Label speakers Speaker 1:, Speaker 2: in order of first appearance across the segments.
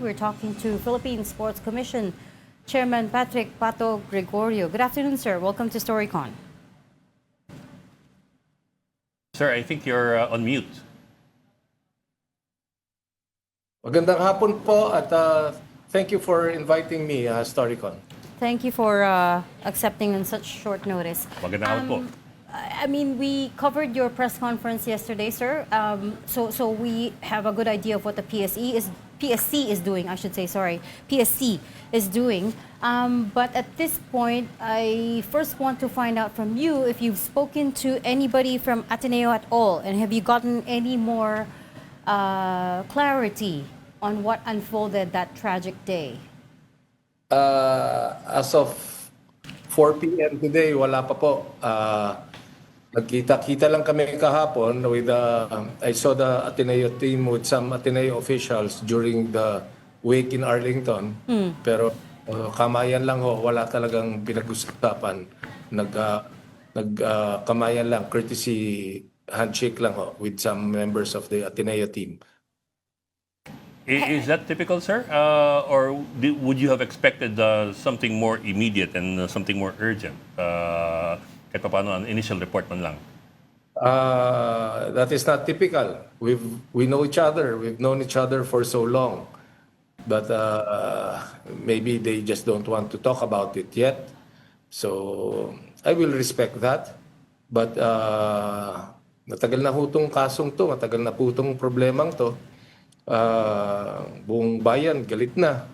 Speaker 1: We're talking to Philippine Sports Commission Chairman Patrick Pato Gregorio. Good afternoon, sir. Welcome to Storycon.
Speaker 2: Sir, I think you're on mute.
Speaker 3: Magandang hapon po at thank you for inviting me, Storycon.
Speaker 1: Thank you for accepting on such short notice.
Speaker 2: Magandang hapon po.
Speaker 1: I mean, we covered your press conference yesterday, sir. So we have a good idea of what the PSC is doing. I should say, sorry, PSC is doing. But at this point, I first want to find out from you if you've spoken to anybody from Ateneo at all, and have you gotten any more clarity on what unfolded that tragic day?
Speaker 3: As of 4 p.m. today, wala pa po. Nagkita-kita lang kami kahapon with I saw the Ateneo team with some Ateneo officials during the wake in Arlington. Pero kamayan lang ho, wala talagang pinag-usapan. Kamayan lang, courtesy handshake lang ho with some members of the Ateneo team.
Speaker 2: Is that typical, sir? Or would you have expected something more immediate and something more urgent? Kahit pa paano, an initial report man lang.
Speaker 3: That is not typical. We know each other. We've known each other for so long. But maybe they just don't want to talk about it yet. So I will respect that. But matagal na po itong kasong to, matagal na po itong problemang to. Buong bayan galit na.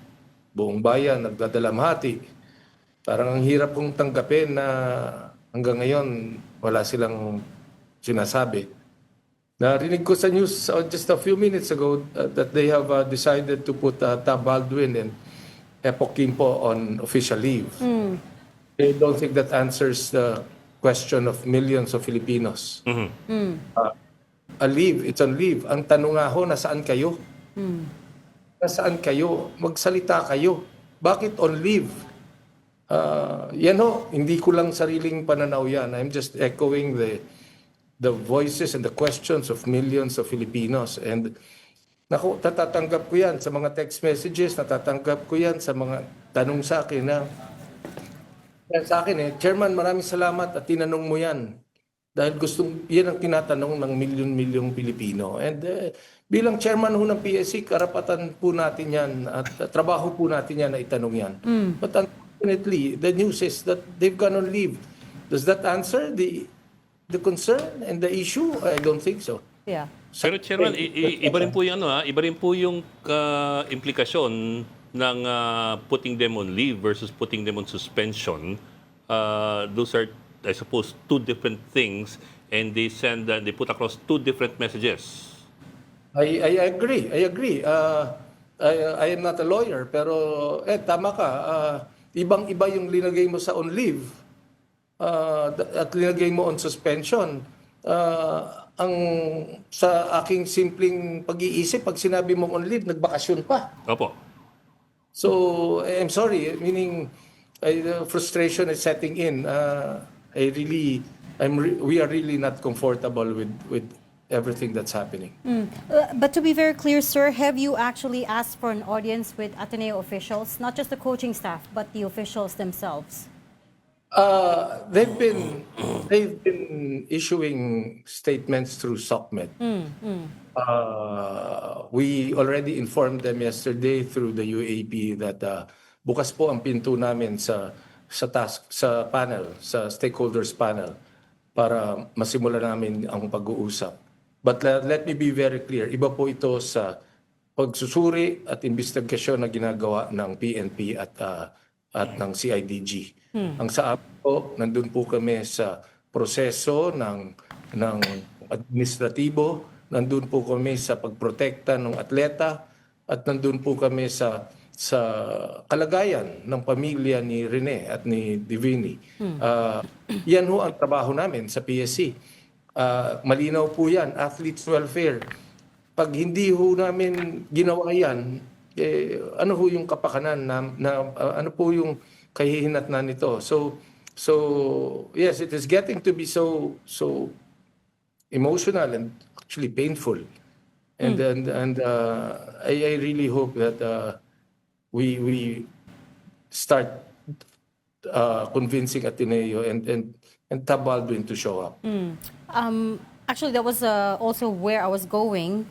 Speaker 3: Buong bayan nagdadalamhati. Parang ang hirap kong tanggapin na hanggang ngayon wala silang sinasabi. Narinig ko sa news just a few minutes ago that they have decided to put Tab Baldwin and Epoch Quimpo on official leave. I don't think that answers the question of millions of Filipinos. A leave, it's on leave. Ang tanong nga ho, nasaan kayo? Nasaan kayo? Magsalita kayo. Bakit on leave? Yan ho, hindi ko lang sariling pananaw yan. I'm just echoing the voices and the questions of millions of Filipinos. And naku, natatanggap ko yan sa mga text messages, natatanggap ko yan sa mga tanong sa akin na sa akin Chairman, maraming salamat at tinanong mo yan. Dahil yan ang tinatanong ng milyon-milyong Pilipino. And bilang chairman ho ng PSC, karapatan po natin yan at trabaho po natin yan na itanong yan. But unfortunately, the news is that they've gone on leave. Does that answer the concern and the issue? I don't think so.
Speaker 1: Yeah.
Speaker 2: Pero Chairman, iba rin po yung iba rin po yung implikasyon ng putting them on leave versus putting them on suspension. Those are, I suppose, two different things, and they put across two different messages.
Speaker 3: I agree. I am not a lawyer, pero tama ka. Ibang-iba yung linagay mo sa on leave at linagay mo on suspension. Ang sa aking simpleng pag-iisip, pag sinabi mo on leave, nagbakasyon pa.
Speaker 2: Opo.
Speaker 3: So, I'm sorry, meaning frustration is setting in. We are really not comfortable with everything that's happening.
Speaker 1: But to be very clear, sir, have you actually asked for an audience with Ateneo officials, not just the coaching staff, but the officials themselves?
Speaker 3: They've been issuing statements through SOCMED. We already informed them yesterday through the UAP that bukas po ang pinto namin sa panel, sa stakeholders panel para masimula namin ang pag-uusap. But let me be very clear, iba po ito sa pagsusuri at investigasyon na ginagawa ng PNP at ng CIDG. Ang sa amin po, nandun po kami sa proseso ng administratibo, nandun po kami sa pagprotekta ng atleta, at nandun po kami sa kalagayan ng pamilya ni Rene at ni Divini. Yan ho ang trabaho namin sa PSC. Malinaw po yan, athletes welfare. Pag hindi ho namin ginawa yan, ano ho yung kapakanan ano po yung kahihinatnan nito. So yes, it is getting to be so emotional and actually painful. And I really hope that we start convincing Ateneo and Tab Baldwin to show up.
Speaker 1: Actually, that was also where I was going.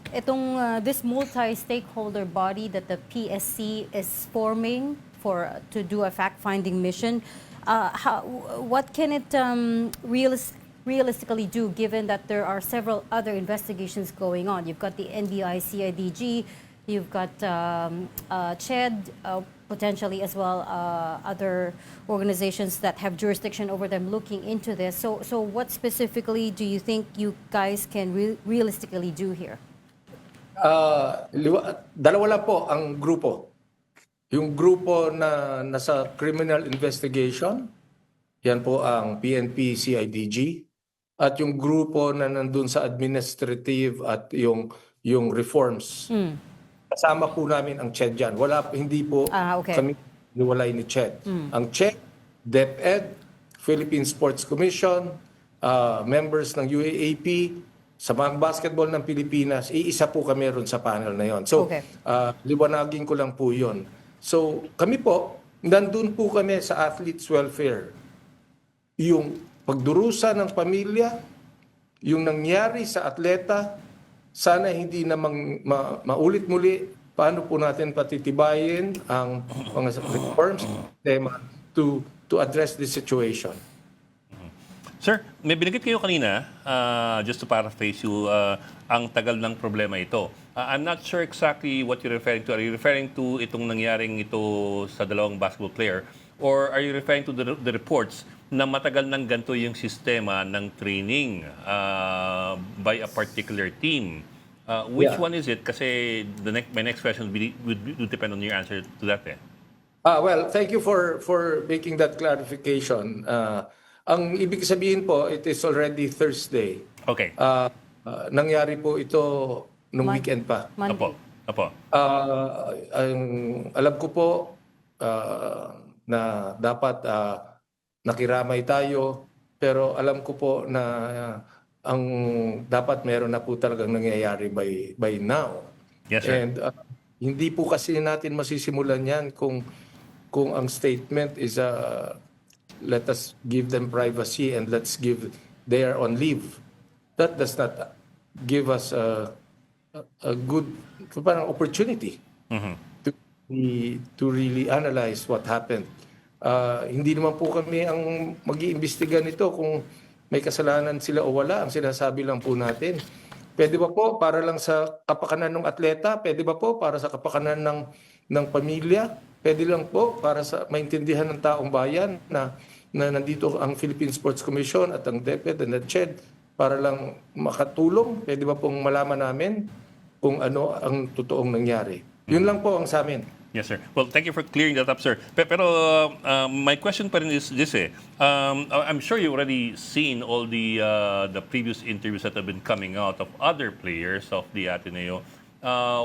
Speaker 1: This multi-stakeholder body that the PSC is forming to do a fact-finding mission, what can it realistically do, given that there are several other investigations going on? You've got the NBI, CIDG, you've got CHED, potentially as well other organizations that have jurisdiction over them looking into this. So what specifically do you think you guys can realistically do here?
Speaker 3: Dalawa lang po ang grupo. Yung grupo na nasa criminal investigation, yan po ang PNP, CIDG. At yung grupo na nandun sa administrative at yung reforms. Kasama po namin ang CHED dyan. Hindi po
Speaker 1: Okay.
Speaker 3: kami niwalay ni CHED. Ang CHED, DepEd, Philippine Sports Commission, members ng UAAP, Samaang Basketball ng Pilipinas, iisa po kami ron sa panel na yon. So,
Speaker 1: Okay.
Speaker 3: liwanagin ko lang po yon. So, kami po, nandun po kami sa athletes welfare. Yung pagdurusa ng pamilya, yung nangyari sa atleta, sana hindi na maulit muli. Paano po natin patitibayin ang mga reforms tema to address this situation?
Speaker 2: Sir, may binigit kayo kanina, just to paraphrase you, ang tagal ng problema ito. I'm not sure exactly what you're referring to. Are you referring to itong nangyaring ito sa dalawang basketball player? Or are you referring to the reports na matagal nang ganito yung sistema ng training by a particular team? Which one is it? Kasi my next question would depend on your answer to that.
Speaker 3: Well, thank you for making that clarification. Ang ibig sabihin po, it is already Thursday.
Speaker 2: Okay.
Speaker 3: Nangyari po ito nung weekend pa.
Speaker 1: Monday.
Speaker 2: Apo.
Speaker 3: Alam ko po na dapat nakiramay tayo, pero alam ko po na ang dapat meron na po talagang nangyayari by now.
Speaker 2: Yes, sir.
Speaker 3: And hindi po kasi natin masisimulan yan kung ang statement is let us give them privacy and they are on leave. That does not give us a good parang opportunity to really analyze what happened. Hindi naman po kami ang mag-iimbestiga nito kung may kasalanan sila o wala. Ang sinasabi lang po natin, pwede ba po para lang sa kapakanan ng atleta? Pwede ba po para sa kapakanan ng pamilya? Pwede lang po para sa maintindihan ng taong bayan na nandito ang Philippine Sports Commission at ang DepEd and the CHED para lang makatulong? Pwede ba pong malaman namin kung ano ang totoong nangyari? Yun lang po ang sa amin.
Speaker 2: Yes, sir. Well, thank you for clearing that up, sir. Pero my question pa rin is this I'm sure you already seen all the previous interviews that have been coming out of other players of the Ateneo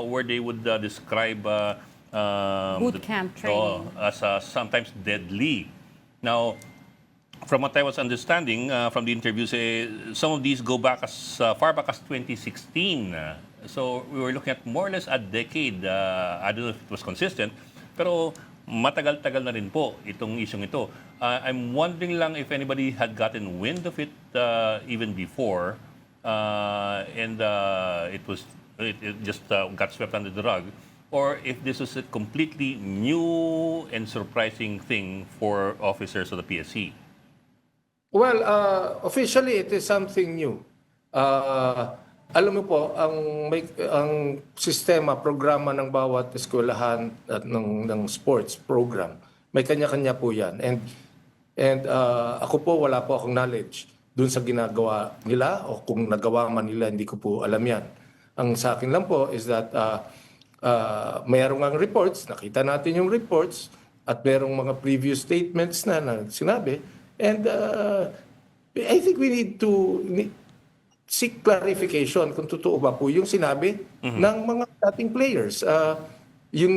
Speaker 2: where they would describe
Speaker 1: Boot camp training
Speaker 2: as sometimes deadly. Now, from what I was understanding from the interviews, some of these go back as far back as 2016. So we were looking at more or less a decade. I don't know if it was consistent, pero matagal-tagal na rin po itong isyong ito. I'm wondering lang if anybody had gotten wind of it even before, and it just got swept under the rug, or if this was a completely new and surprising thing for officers of the PSC.
Speaker 3: Well, officially, it is something new. Alam mo po, ang sistema, programa ng bawat eskwelahan at ng sports program, may kanya-kanya po yan. And ako po, wala po akong knowledge dun sa ginagawa nila o kung nagawa man nila, hindi ko po alam yan. Ang sa akin lang po is that mayroong ang reports, nakita natin yung reports, at mayroong mga previous statements na sinabi. And I think we need to seek clarification kung totoo ba po yung sinabi ng mga dating players. Yung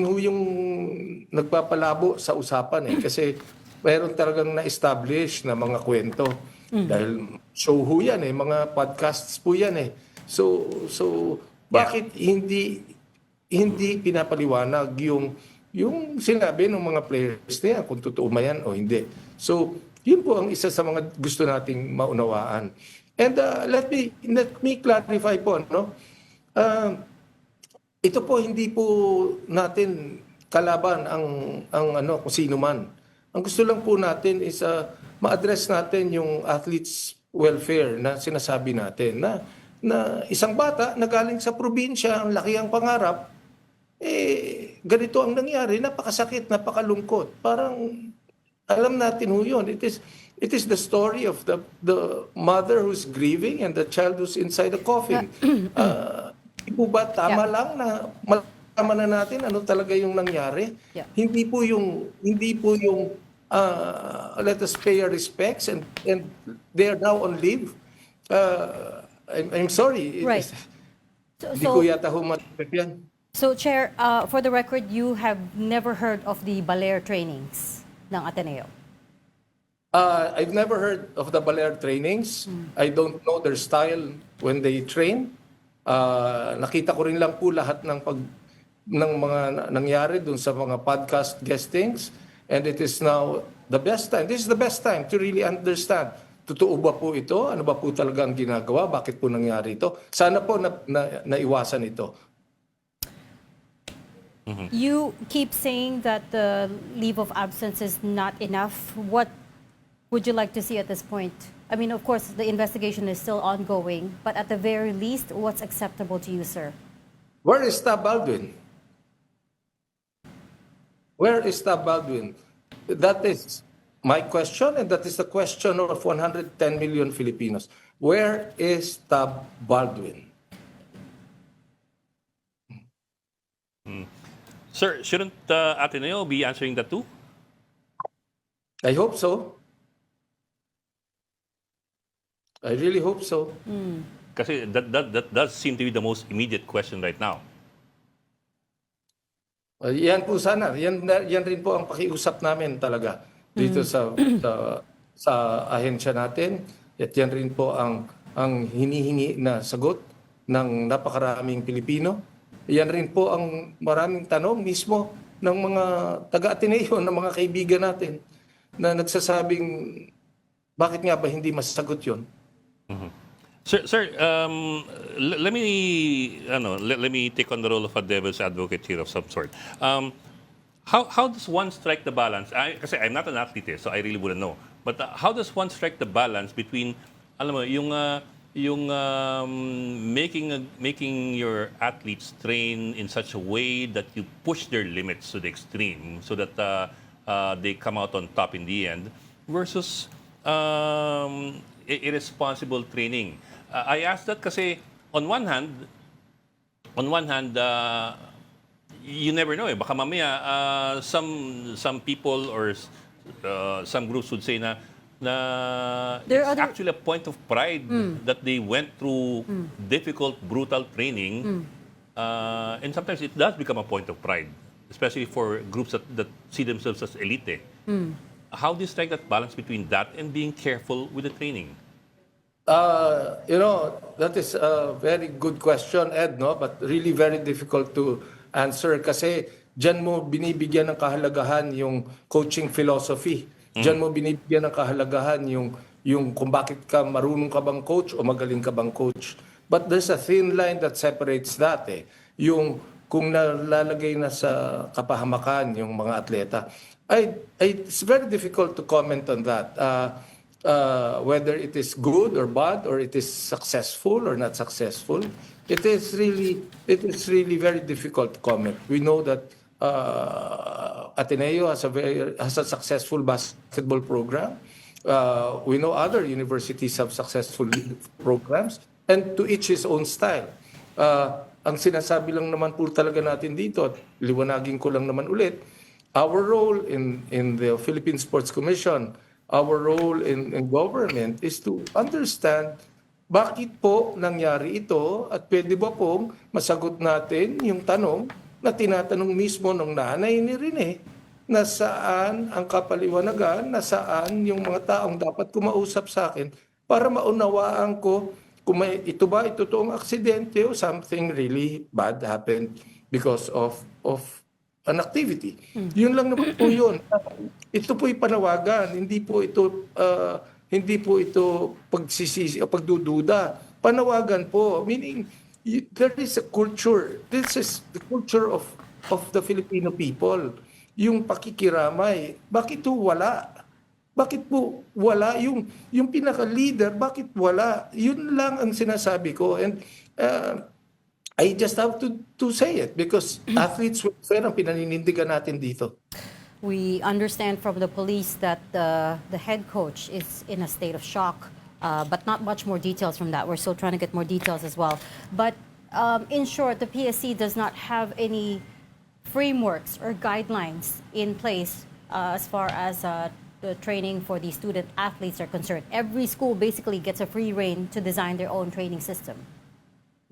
Speaker 3: nagpapalabo sa usapan kasi mayroon talagang na-establish na mga kwento. Dahil show ho yan mga podcasts po yan So bakit hindi pinapaliwanag yung sinabi ng mga players na yan, kung totoo ba yan o hindi. So, yun po ang isa sa mga gusto nating maunawaan. And let me clarify po, no? Ito po hindi po natin kalaban ang ano kung sino man. Ang gusto lang po natin is ma-address natin yung athletes welfare na sinasabi natin na isang bata na galing sa probinsya, ang laki ang pangarap, ganito ang nangyari, napakasakit, napakalungkot. Parang alam natin ho yun. It is the story of the mother who's grieving and the child who's inside the coffin. Di po ba tama lang na malaman na natin ano talaga yung nangyari?
Speaker 1: Yeah.
Speaker 3: Hindi po yung let us pay our respects and they are now on leave. I'm sorry.
Speaker 1: Right.
Speaker 3: Hindi ko yata humatipid yan.
Speaker 1: So, Chair, for the record, you have never heard of the Baler trainings ng Ateneo?
Speaker 3: I've never heard of the Baler trainings. I don't know their style when they train. Nakita ko rin lang po lahat ng mga nangyari dun sa mga podcast guestings, and it is now the best time. This is the best time to really understand. Totoo ba po ito? Ano ba po talaga ang ginagawa? Bakit po nangyari ito? Sana po naiwasan ito.
Speaker 1: You keep saying that the leave of absence is not enough. What would you like to see at this point? I mean, of course, the investigation is still ongoing, but at the very least, what's acceptable to you, sir?
Speaker 3: Where is Tab Baldwin? Where is Tab Baldwin? That is my question, and that is the question of 110 million Filipinos. Where is Tab Baldwin?
Speaker 2: Sir, shouldn't Ateneo be answering that too?
Speaker 3: I hope so. I really hope so.
Speaker 2: Kasi that does seem to be the most immediate question right now.
Speaker 3: Yan po sana. Yan rin po ang pakiusap namin talaga dito sa ahensya natin. At yan rin po ang hinihingi na sagot ng napakaraming Pilipino. Yan rin po ang maraming tanong mismo ng mga taga-Ateneo, ng mga kaibigan natin na nagsasabing bakit nga ba hindi masasagot yun?
Speaker 2: Sir, let me take on the role of a devil's advocate here of some sort. How does one strike the balance? Kasi I'm not an athlete, so I really wouldn't know. But how does one strike the balance between, alam mo, yung making your athletes train in such a way that you push their limits to the extreme, so that they come out on top in the end, versus irresponsible training. I ask that kasi on one hand, you never know. Baka mamaya some people or some groups would say na
Speaker 1: There
Speaker 2: it's
Speaker 1: are other-
Speaker 2: actually a point of pride that they went through difficult, brutal training, and sometimes it does become a point of pride, especially for groups that see themselves as elite. How do you strike that balance between that and being careful with the training?
Speaker 3: That is a very good question, Ed, no? But really very difficult to answer kasi diyan mo binibigyan ng kahalagahan yung coaching philosophy. Diyan mo binibigyan ng kahalagahan yung kung bakit ka marunong ka bang coach o magaling ka bang coach. But there's a thin line that separates that eh. Yung kung nalalagay na sa kapahamakan yung mga atleta. It's very difficult to comment on that. Whether it is good or bad, or it is successful or not successful, it is really very difficult to comment. We know that Ateneo has a successful basketball program. We know other universities have successful programs, and to each his own style. Ang sinasabi lang naman po talaga natin dito, at liwanagin ko lang naman ulit, our role in the Philippine Sports Commission, our role in government is to understand bakit po nangyari ito at pwede ba pong masagot natin yung tanong na tinatanong mismo ng nanay ni Rene na saan ang kapaliwanagan, na saan yung mga taong dapat kumausap sa akin para maunawaan ko kung ito ba totoong aksidente o something really bad happened because of an activity. Yun lang naman po yun. Ito po'y panawagan, hindi po ito pagsisisi o pagdududa. Panawagan po, meaning there is a culture. This is the culture of the Filipino people. Yung pakikiramay, bakit po wala? Bakit po wala? Yung pinaka-leader, bakit wala? Yun lang ang sinasabi ko. And I just have to say it because athletes welfare ang pinaninindigan natin dito.
Speaker 1: We understand from the police that the head coach is in a state of shock, but not much more details from that. We're still trying to get more details as well. But in short, the PSC does not have any frameworks or guidelines in place as far as the training for the student athletes are concerned. Every school basically gets a free rein to design their own training system.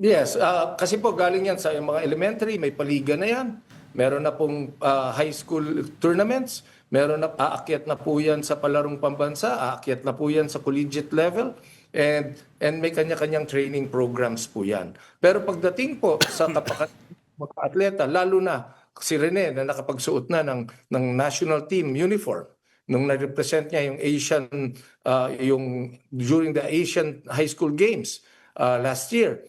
Speaker 3: Yes, kasi po galing yan sa mga elementary, may paliga na yan. Meron na pong high school tournaments, meron na aakyat na po yan sa palarong pambansa, aakyat na po yan sa collegiate level, and may kanya-kanyang training programs po yan. Pero pagdating po sa mga atleta, lalo na si Rene na nakapagsuot na ng national team uniform, nung na-represent niya yung Asian, during the Asian High School Games last year,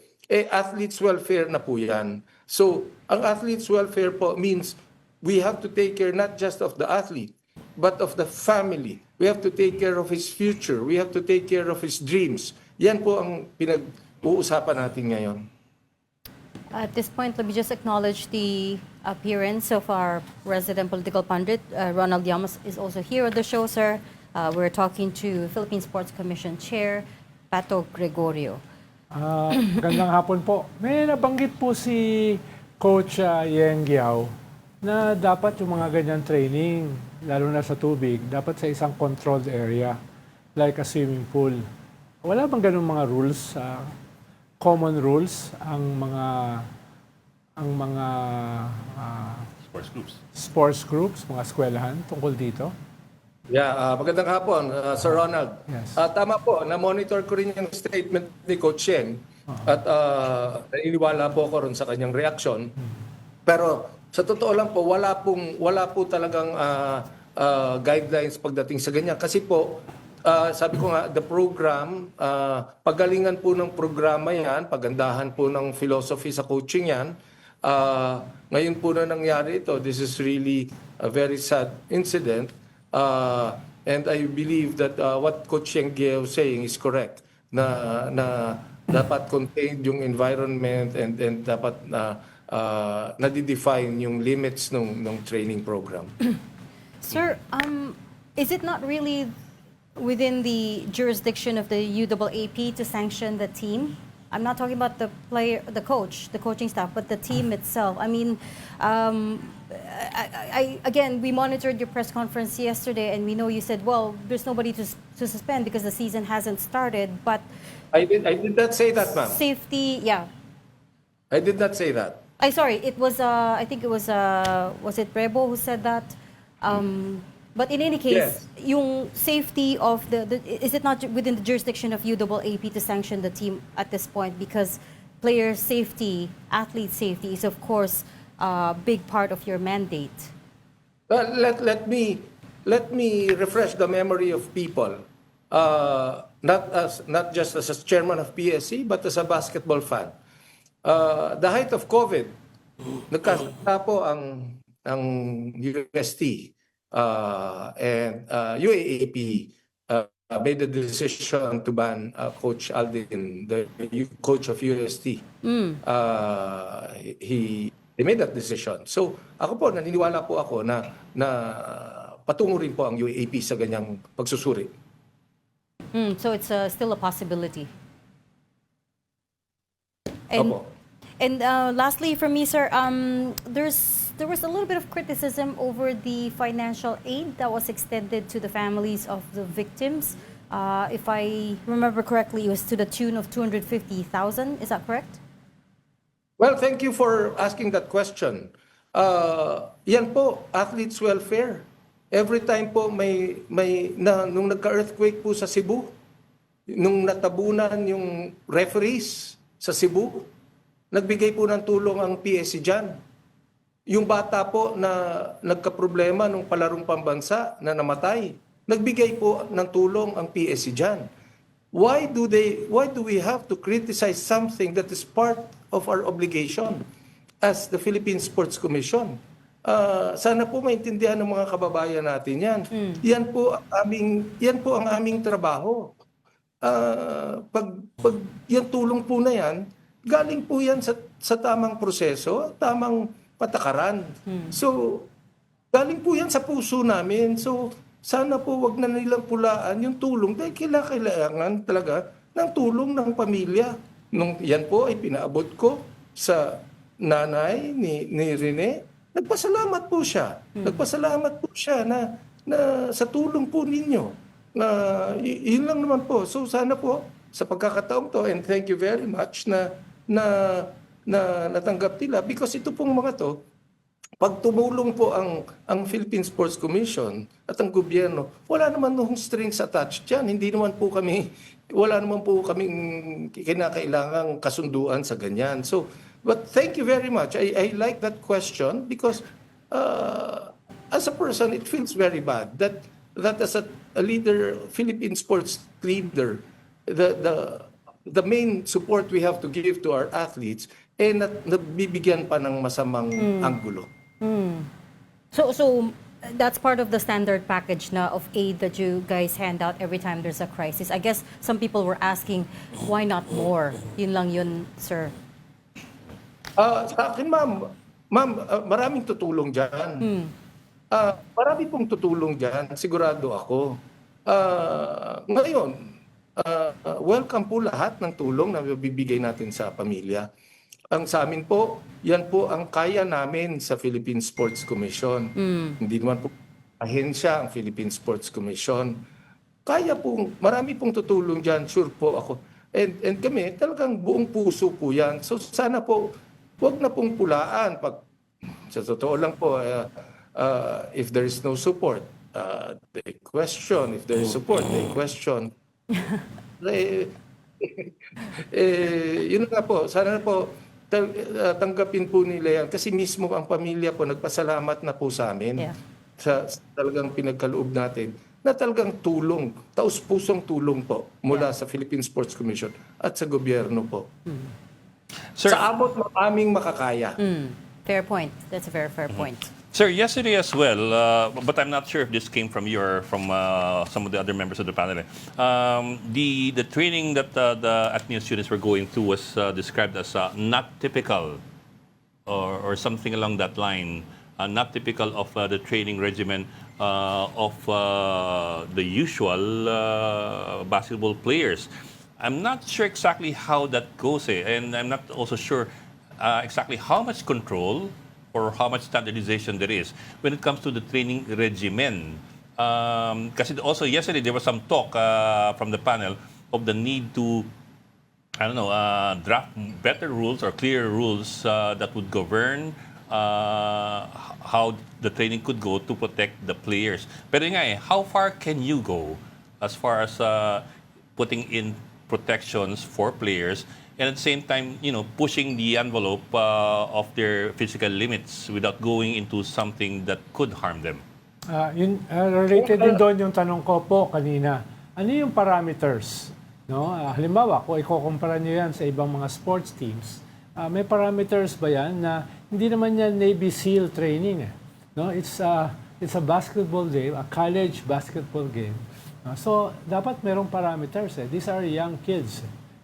Speaker 3: athletes welfare na po yan. So, ang athletes welfare po means we have to take care not just of the athlete, but of the family. We have to take care of his future. We have to take care of his dreams. Yan po ang pinag-uusapan natin ngayon.
Speaker 1: At this point, let me just acknowledge the appearance of our resident political pundit. Ronald Llamas is also here on the show, sir. We're talking to Philippine Sports Commission Chair, Pato Gregorio.
Speaker 4: Magandang hapon po. May nabanggit po si Coach Yeng Giao na dapat yung mga ganyan training, lalo na sa tubig, dapat sa isang controlled area, like a swimming pool. Wala bang ganun mga rules, common rules, ang mga sports groups, mga eskwelahan tungkol dito?
Speaker 3: Yeah, magandang hapon, Sir Ronald.
Speaker 4: Yes.
Speaker 3: Tama po, na-monitor ko rin yung statement ni Coach Yeng at naniniwala po ako ron sa kanyang reaksyon. Pero sa totoo lang po, wala po talagang guidelines pagdating sa ganyan. Kasi po, sabi ko nga, the program, pagalingan po ng programa yan, pagandahan po ng philosophy sa coaching yan. Ngayon po na nangyari ito, this is really a very sad incident. And I believe that what Coach Yeng Giao saying is correct, na dapat contained yung environment and dapat nadidefine yung limits ng training program.
Speaker 1: Sir, is it not really within the jurisdiction of the UAAP to sanction the team? I'm not talking about the player, the coach, the coaching staff, but the team itself. I mean, again, we monitored your press conference yesterday, and we know you said, well, there's nobody to suspend because the season hasn't started. But
Speaker 3: I did not say that, ma'am.
Speaker 1: Safety, yeah.
Speaker 3: I did not say that.
Speaker 1: Sorry, it was. I think it was it Rebo who said that? But in any case,
Speaker 3: Yes.
Speaker 1: yung safety of is it not within the jurisdiction of UAAP to sanction the team at this point? Because player safety, athlete safety is of course a big part of your mandate.
Speaker 3: Let me refresh the memory of people. Not just as a chairman of PSC, but as a basketball fan. The height of COVID, nagkasala po ang UST and UAAP made the decision to ban Coach Aldin, the coach of UST. They made that decision. So ako po, naniniwala po ako na patungo rin po ang UAAP sa ganyang pagsusuri.
Speaker 1: So it's still a possibility.
Speaker 3: Opo.
Speaker 1: And lastly, from me, sir, there was a little bit of criticism over the financial aid that was extended to the families of the victims. If I remember correctly, it was to the tune of 250,000. Is that correct?
Speaker 3: Well, thank you for asking that question. Yan po, athletes welfare. Every time po nung nagka-earthquake po sa Cebu, nung natabunan yung referees sa Cebu, nagbigay po ng tulong ang PSC dyan. yung bata po na nagkaproblema nung palarong pambansa na namatay, nagbigay po ng tulong ang PSC diyan. Why do we have to criticize something that is part of our obligation as the Philippine Sports Commission? Sana po maintindihan ng mga kababayan natin 'yan. Yan po ang aming trabaho. Pag yung tulong po na yan, galing po yan sa tamang proseso, tamang patakaran. So, galing po yan sa puso namin. So, sana po wag na nilang pulaan yung tulong dahil kailangan talaga ng tulong ng pamilya. Nung yan po ay pinaabot ko sa nanay ni Rene, nagpasalamat po siya. Nagpasalamat po siya na sa tulong po ninyo. Yun lang naman po. So sana po sa pagkakataong to, and thank you very much na natanggap nila because ito pong mga to, pag tumulong po ang Philippine Sports Commission at ang gobyerno, wala naman nung strings attached dyan. Wala naman po kaming kinakailangang kasunduan sa ganyan. So, but thank you very much. I like that question because as a person, it feels very bad that as a leader, Philippine sports leader, the main support we have to give to our athletes nabibigyan pa ng masamang anggulo.
Speaker 1: So that's part of the standard package na of aid that you guys hand out every time there's a crisis. I guess some people were asking, why not more? Yun lang yun, sir.
Speaker 3: Sa akin, ma'am, maraming tutulong dyan. Marami pong tutulong dyan, sigurado ako. Ngayon, welcome po lahat ng tulong na bibigay natin sa pamilya. Ang sa amin po, yan po ang kaya namin sa Philippine Sports Commission. Hindi naman po ahensya ang Philippine Sports Commission. Kaya pong, marami pong tutulong dyan, sure po ako. And kami, talagang buong puso po yan. So sana po, wag na pong pulaan. Sa totoo lang po, if there is no support, they question. If there is support, they question. Yun nga po, sana po tanggapin po nila yan. Kasi mismo ang pamilya po, nagpasalamat na po sa amin sa talagang pinagkaloob natin na talagang tulong, taus-pusong tulong po mula sa Philippine Sports Commission at sa gobyerno po.
Speaker 2: Sir,
Speaker 3: Sa abot ng aming makakaya.
Speaker 1: Fair point. That's a very fair point.
Speaker 2: Sir, yesterday as well, but I'm not sure if this came from you or from some of the other members of the panel. The training that the Ateneo students were going through was described as not typical, or something along that line. Not typical of the training regimen of the usual basketball players. I'm not sure exactly how that goes, and I'm not also sure exactly how much control or how much standardization there is when it comes to the training regimen. Kasi also yesterday there was some talk from the panel of the need to, draft better rules or clearer rules that would govern how the training could go to protect the players. Pero nga how far can you go as far as putting in protections for players and at the same time, pushing the envelope of their physical limits without going into something that could harm them?
Speaker 4: Related din doon yung tanong ko po kanina. Ano yung parameters? No? Halimbawa, kung ikukumpara nyo yan sa ibang mga sports teams, may parameters ba yan na hindi naman yan Navy SEAL training? No? It's a basketball game, a college basketball game. So, dapat merong parameters. These are young kids.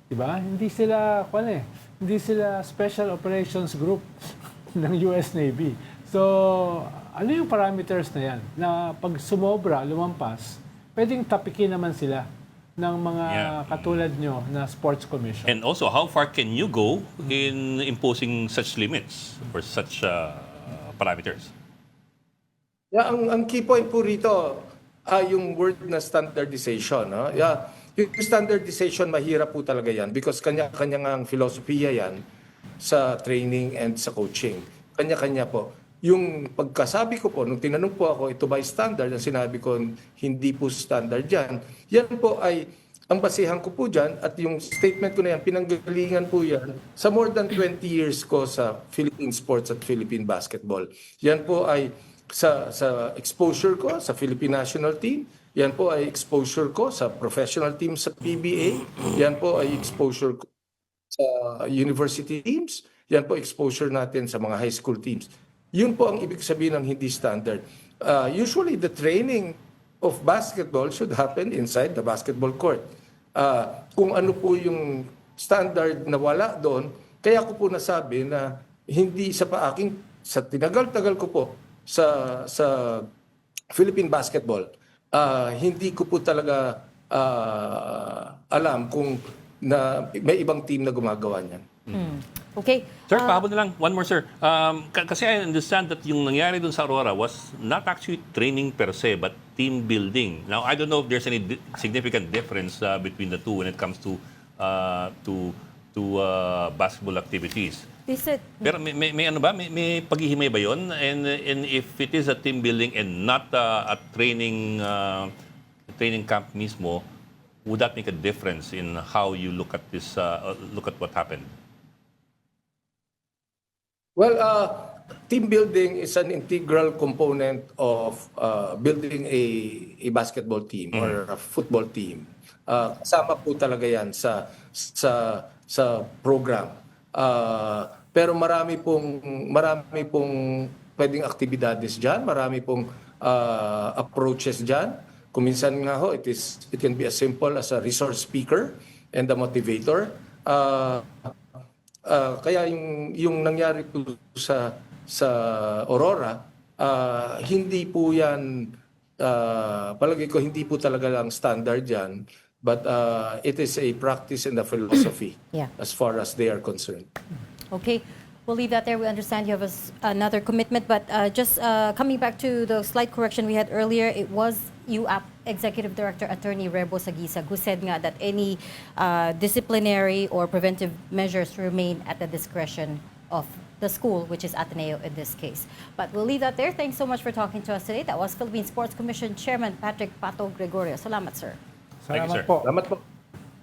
Speaker 4: Diba? Hindi sila Special Operations Group ng US Navy. So, ano yung parameters na yan? Na pag sumobra, lumampas, pwedeng tapikin naman sila ng mga katulad nyo na Sports Commission.
Speaker 2: And also, how far can you go in imposing such limits or such parameters?
Speaker 3: Ang key point po rito, yung word na standardization. No? Yung standardization, mahirap po talaga yan because kanya-kanya nga ang filosofiya yan sa training and sa coaching. Kanya-kanya po. Yung pagkasabi ko po, nung tinanong po ako, ito ba standard? Ang sinabi ko, hindi po standard yan. Yan po ay ang basihan ko po dyan at yung statement ko na yan, pinanggalingan po yan sa more than 20 years ko sa Philippine sports at Philippine basketball. Yan po ay sa exposure ko sa Philippine national team. Yan po ay exposure ko sa professional team sa PBA. Yan po ay exposure ko sa university teams. Yan po exposure natin sa mga high school teams. Yun po ang ibig sabihin ng hindi standard. Usually the training of basketball should happen inside the basketball court. Kung ano po yung standard na wala doon, kaya ko po nasabi na hindi sa tinagal-tagal ko po sa Philippine basketball, hindi ko po talaga alam kung may ibang team na gumagawa niyan.
Speaker 1: Okay.
Speaker 2: Sir, pahabol na lang. One more, sir. Kasi I understand that yung nangyari dun sa Aurora was not actually training per se, but team building. Now, I don't know if there's any significant difference between the two when it comes to basketball activities.
Speaker 1: Is it?
Speaker 2: Pero may ano ba? May paghihimay ba yun? And if it is a team building and not a training camp mismo, would that make a difference in how you look at this? Look at what happened?
Speaker 3: Well, team building is an integral component of building a basketball team or a football team. Kasama po talaga yan sa program. Pero marami pong pwedeng aktibidades diyan, marami pong approaches diyan. Kung minsan nga ho, it can be as simple as a resource speaker and a motivator. Kaya yung nangyari po sa Aurora, hindi po yan, palagi ko hindi po talaga lang standard yan, but it is a practice and a philosophy as far as they are concerned.
Speaker 1: Okay. We'll leave that there. We understand you have another commitment, but just coming back to the slight correction we had earlier, it was UAP Executive Director Attorney Rebo Sagisag who said nga that any disciplinary or preventive measures remain at the discretion of the school, which is Ateneo in this case. But we'll leave that there. Thanks so much for talking to us today. That was Philippine Sports Commission Chairman Patrick Pato Gregorio. Salamat, sir.
Speaker 2: Thank you,
Speaker 4: Salamat
Speaker 2: sir.
Speaker 4: po.
Speaker 3: Salamat po.